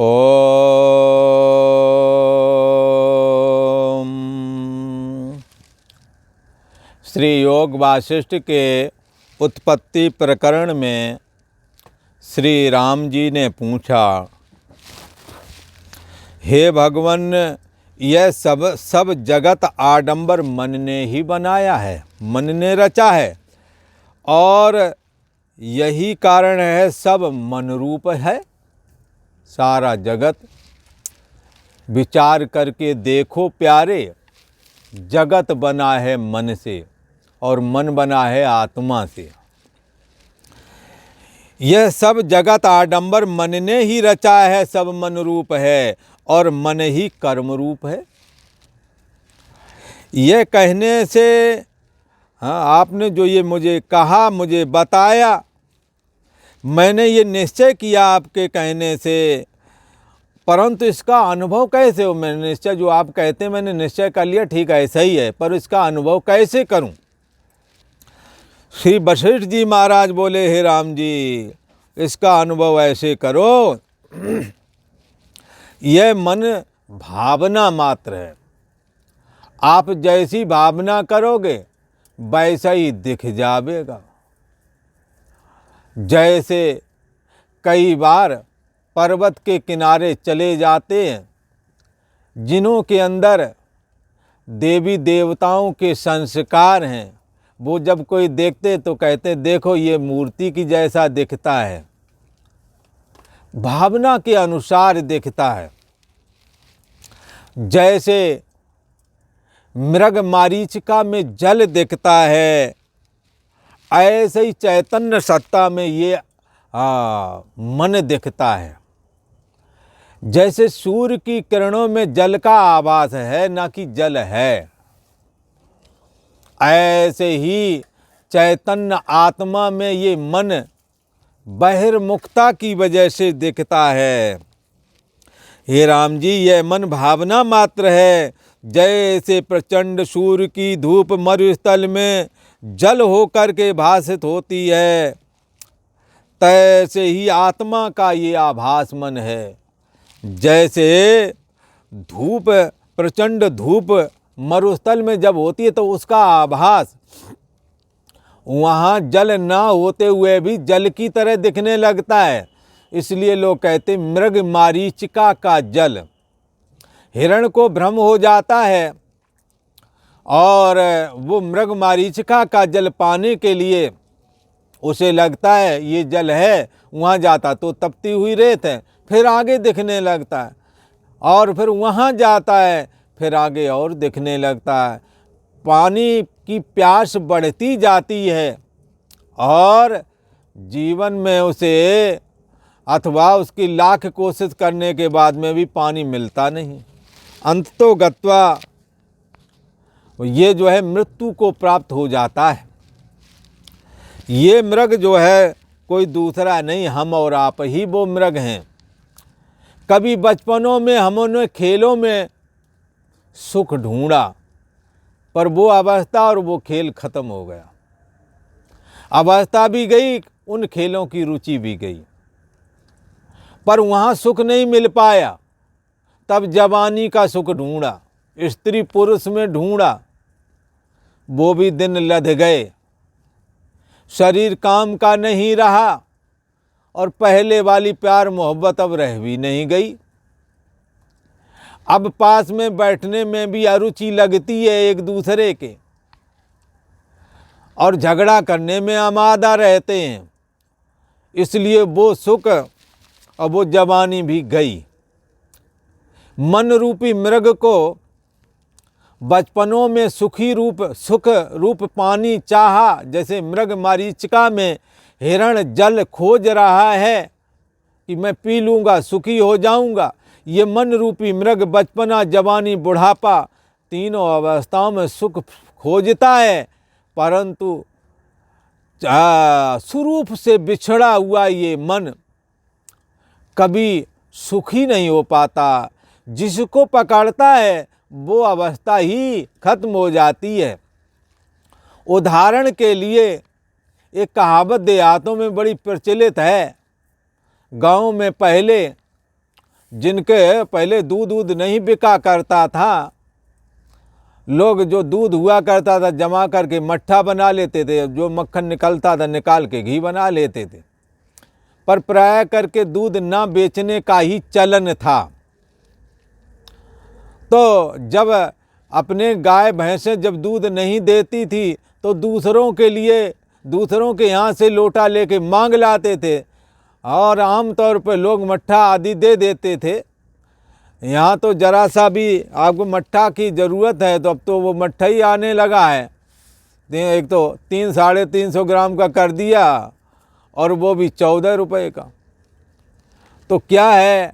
ओम। श्री योग वासिष्ठ के उत्पत्ति प्रकरण में श्री राम जी ने पूछा, हे भगवान, यह सब जगत आडंबर मन ने ही बनाया है, मन ने रचा है, और यही कारण है सब मन रूप है। सारा जगत विचार करके देखो प्यारे, जगत बना है मन से और मन बना है आत्मा से। यह सब जगत आडंबर मन ने ही रचा है, सब मन रूप है और मन ही कर्म रूप है। यह कहने से आपने जो ये मुझे कहा, मुझे बताया, मैंने ये निश्चय किया आपके कहने से, परंतु इसका अनुभव कैसे हो? मैंने निश्चय जो आप कहते हैं मैंने निश्चय कर लिया, ठीक है, ऐसा ही है, पर इसका अनुभव कैसे करूं? श्री वशिष्ठ जी महाराज बोले, हे राम जी, इसका अनुभव ऐसे करो, यह मन भावना मात्र है। आप जैसी भावना करोगे वैसा ही दिख जाएगा। जैसे कई बार पर्वत के किनारे चले जाते हैं, जिन्हों के अंदर देवी देवताओं के संस्कार हैं, वो जब कोई देखते तो कहते देखो ये मूर्ति की जैसा दिखता है, भावना के अनुसार दिखता है। जैसे मृग मारीचिका में जल दिखता है, ऐसे ही चैतन्य सत्ता में ये मन दिखता है। जैसे सूर्य की किरणों में जल का आभास है, ना कि जल है, ऐसे ही चैतन्य आत्मा में ये मन बहिर्मुखता की वजह से दिखता है। हे राम जी, यह मन भावना मात्र है। जैसे प्रचंड सूर्य की धूप मरुस्थल में जल होकर के भासित होती है, तैसे ही आत्मा का ये आभास मन है। जैसे धूप, प्रचंड धूप मरुस्थल में जब होती है तो उसका आभास वहाँ जल ना होते हुए भी जल की तरह दिखने लगता है। इसलिए लोग कहते मृग मारीचिका का जल। हिरण को भ्रम हो जाता है और वो मृग मारीचिका का जल पाने के लिए उसे लगता है ये जल है, वहाँ जाता तो तपती हुई रेत है, फिर आगे दिखने लगता है, और फिर वहाँ जाता है, फिर आगे और दिखने लगता है। पानी की प्यास बढ़ती जाती है और जीवन में उसे अथवा उसकी लाख कोशिश करने के बाद में भी पानी मिलता नहीं। अंततो गत्वा ये जो है मृत्यु को प्राप्त हो जाता है। ये मृग जो है कोई दूसरा नहीं, हम और आप ही वो मृग हैं। कभी बचपनों में हमने खेलों में सुख ढूंढा, पर वो अवस्था और वो खेल खत्म हो गया। अवस्था भी गई, उन खेलों की रुचि भी गई, पर वहाँ सुख नहीं मिल पाया। तब जवानी का सुख ढूंढा, स्त्री पुरुष में ढूंढा, वो भी दिन लद गए। शरीर काम का नहीं रहा और पहले वाली प्यार मोहब्बत अब रह भी नहीं गई। अब पास में बैठने में भी अरुचि लगती है एक दूसरे के, और झगड़ा करने में आमादा रहते हैं। इसलिए वो सुख और वो जवानी भी गई। मन रूपी मृग को बचपनों में सुख रूप पानी चाहा। जैसे मृग मारीचिका में हिरण जल खोज रहा है कि मैं पी लूँगा, सुखी हो जाऊँगा। ये मन रूपी मृग बचपना, जवानी, बुढ़ापा, तीनों अवस्थाओं में सुख खोजता है, परंतु स्वरूप से बिछड़ा हुआ ये मन कभी सुखी नहीं हो पाता। जिसको पकड़ता है वो अवस्था ही खत्म हो जाती है। उदाहरण के लिए एक कहावत देहातों में बड़ी प्रचलित है। गांव में पहले जिनके पहले दूध नहीं बिका करता था, लोग जो दूध हुआ करता था जमा करके मट्ठा बना लेते थे, जो मक्खन निकलता था निकाल के घी बना लेते थे, पर प्राय करके दूध ना बेचने का ही चलन था। तो जब अपने गाय भैंसें जब दूध नहीं देती थी तो दूसरों के यहाँ से लोटा लेके मांग लाते थे, और आमतौर पर लोग मट्ठा आदि दे देते थे। यहाँ तो जरा सा भी आपको मट्ठा की ज़रूरत है तो अब तो वो मट्ठा ही आने लगा है। एक तो 300-350 ग्राम का कर दिया, और वो भी 14 रुपये का। तो क्या है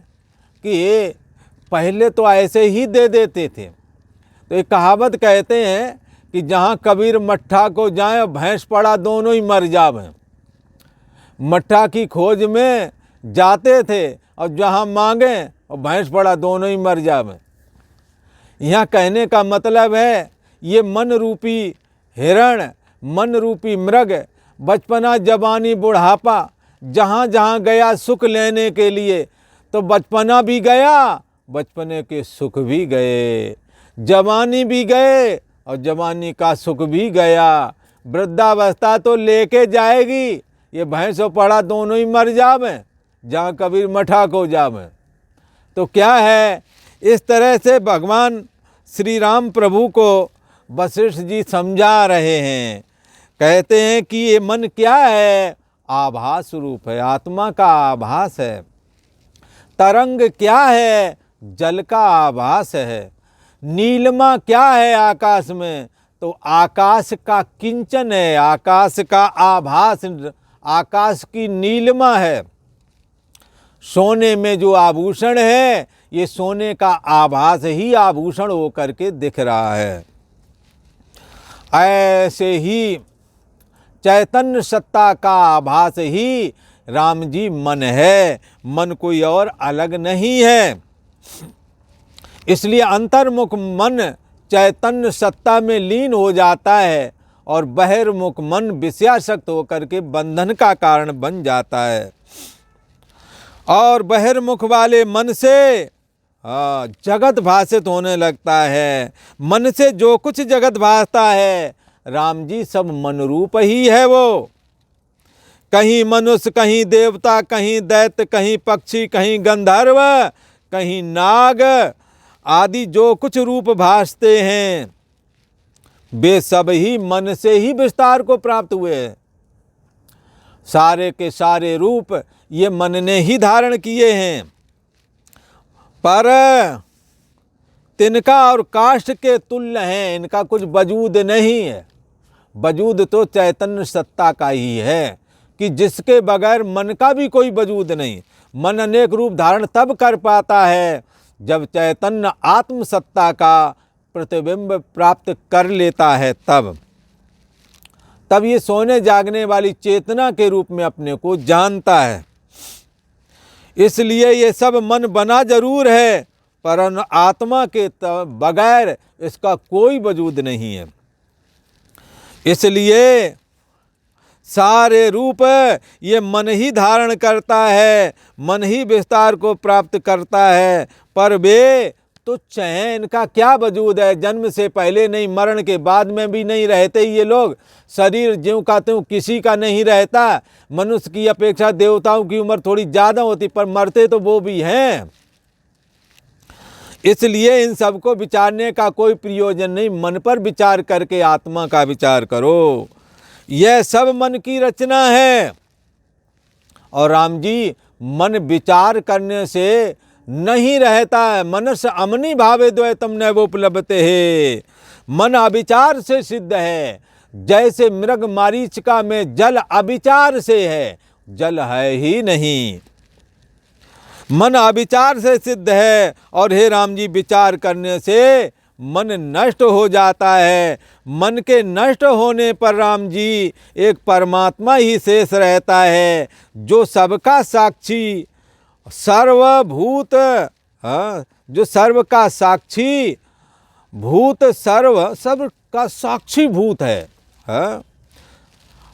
कि पहले तो ऐसे ही दे देते थे। तो एक कहावत कहते हैं कि जहाँ कबीर मट्ठा को जाए भैंस पड़ा दोनों ही मर जावें। मट्ठा की खोज में जाते थे और जहाँ मांगे और भैंस पड़ा दोनों ही मर जावें। यहाँ कहने का मतलब है ये मन रूपी हिरण, मन रूपी मृग, बचपना जवानी बुढ़ापा जहाँ जहाँ गया सुख लेने के लिए, तो बचपना भी गया, बचपने के सुख भी गए, जवानी भी गए और जवानी का सुख भी गया, वृद्धावस्था तो लेके जाएगी। ये भैंसों पड़ा दोनों ही मर जावें, जहाँ कबीर मठा को जावें। तो क्या है, इस तरह से भगवान श्री राम प्रभु को वशिष्ठ जी समझा रहे हैं। कहते हैं कि ये मन क्या है, आभास रूप है, आत्मा का आभास है। तरंग क्या है, जल का आभास है। नीलिमा क्या है आकाश में, तो आकाश का किंचन है, आकाश का आभास, आकाश की नीलिमा है। सोने में जो आभूषण है, ये सोने का आभास ही आभूषण होकर के दिख रहा है। ऐसे ही चैतन्य सत्ता का आभास ही राम जी मन है, मन कोई और अलग नहीं है। इसलिए अंतर्मुख मन चैतन्य सत्ता में लीन हो जाता है और बहिर्मुख मन विषयासक्त होकर के बंधन का कारण बन जाता है। और बहिर्मुख वाले मन से जगत भाषित होने लगता है। मन से जो कुछ जगत भासता है, राम जी सब मन रूप ही है। वो कहीं मनुष्य, कहीं देवता, कहीं दैत्य, कहीं पक्षी, कहीं गंधर्व, कहीं नाग आदि जो कुछ रूप भासते हैं, वे सब ही मन से ही विस्तार को प्राप्त हुए हैं। सारे के सारे रूप ये मन ने ही धारण किए हैं। पर तिनका और काष्ठ के तुल्य हैं, इनका कुछ वजूद नहीं है। वजूद तो चैतन्य सत्ता का ही है, कि जिसके बगैर मन का भी कोई वजूद नहीं। मन अनेक रूप धारण तब कर पाता है जब चैतन्य आत्म सत्ता का प्रतिबिंब प्राप्त कर लेता है, तब ये सोने जागने वाली चेतना के रूप में अपने को जानता है। इसलिए ये सब मन बना जरूर है, पर आत्मा के बगैर इसका कोई वजूद नहीं है। इसलिए सारे रूप ये मन ही धारण करता है, मन ही विस्तार को प्राप्त करता है। पर वे तुच्छ हैं, इनका क्या वजूद है। जन्म से पहले नहीं, मरण के बाद में भी नहीं रहते ये लोग। शरीर ज्यों का त्यों किसी का नहीं रहता। मनुष्य की अपेक्षा देवताओं की उम्र थोड़ी ज़्यादा होती, पर मरते तो वो भी हैं। इसलिए इन सबको विचारने का कोई प्रयोजन नहीं। मन पर विचार करके आत्मा का विचार करो। यह सब मन की रचना है। और राम जी मन विचार करने से नहीं रहता है। मनस अमनि भावे द्वैतम नैवोपलब्धते है। मन अविचार से सिद्ध है। जैसे मृग मारीचिका में जल अविचार से है, जल है ही नहीं। मन अविचार से सिद्ध है। और हे राम जी, विचार करने से मन नष्ट हो जाता है। मन के नष्ट होने पर राम जी एक परमात्मा ही शेष रहता है, जो सबका साक्षी सर्वभूत, जो सर्व का साक्षी भूत, सर्व का साक्षी भूत है,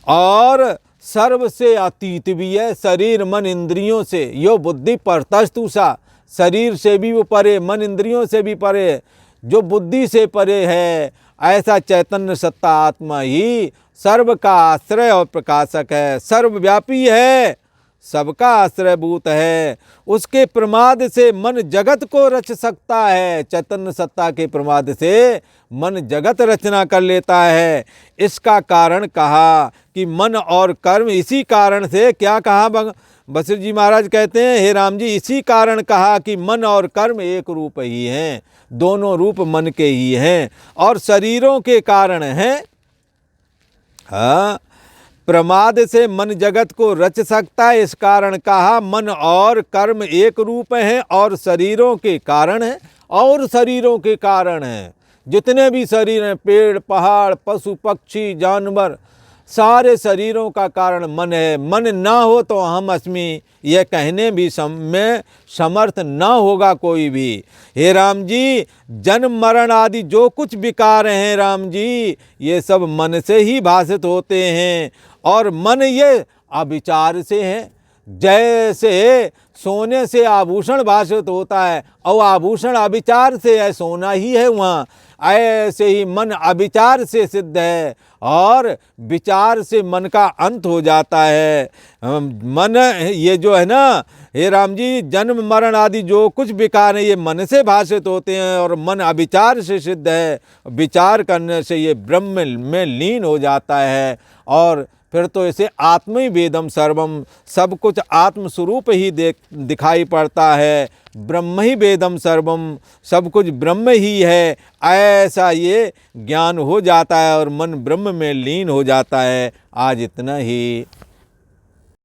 और सर्व से अतीत भी है। शरीर मन इंद्रियों से यो बुद्धि परतस्तु सा, शरीर से भी वो परे, मन इंद्रियों से भी परे, जो बुद्धि से परे है, ऐसा चैतन्य सत्ता आत्मा ही सर्व का आश्रय और प्रकाशक है, सर्वव्यापी है, सबका आश्रयभूत है। उसके प्रमाद से मन जगत को रच सकता है। चैतन्य सत्ता के प्रमाद से मन जगत रचना कर लेता है। इसका कारण कहा कि मन और कर्म, इसी कारण से क्या कहा बसर जी महाराज कहते हैं, हे राम जी, इसी कारण कहा कि मन और कर्म एक रूप ही हैं, दोनों रूप मन के ही हैं और शरीरों के कारण हैं। हाँ, प्रमाद से मन जगत को रच सकता है, इस कारण कहा मन और कर्म एक रूप हैं और शरीरों के कारण हैं, और शरीरों के कारण हैं। जितने भी शरीर हैं, पेड़ पहाड़ पशु पक्षी जानवर, सारे शरीरों का कारण मन है। मन ना हो तो हम अस्मि यह कहने भी में समर्थ ना होगा कोई भी। हे राम जी, जन्म मरण आदि जो कुछ विकार हैं राम जी, ये सब मन से ही भाषित होते हैं और मन ये अविचार से है। जैसे सोने से आभूषण भाषित होता है और आभूषण अविचार से है, सोना ही है वहाँ, ऐसे ही मन अविचार से सिद्ध है और विचार से मन का अंत हो जाता है। मन ये जो है ना, हे राम जी, जन्म मरण आदि जो कुछ विकार है ये मन से भाषित होते हैं और मन अविचार से सिद्ध है। विचार करने से ये ब्रह्म में लीन हो जाता है और फिर तो इसे आत्म ही वेदम सर्वम, सब कुछ आत्मस्वरूप ही दिखाई पड़ता है। ब्रह्म ही वेदम सर्वम, सब कुछ ब्रह्म ही है, ऐसा ये ज्ञान हो जाता है और मन ब्रह्म में लीन हो जाता है। आज इतना ही।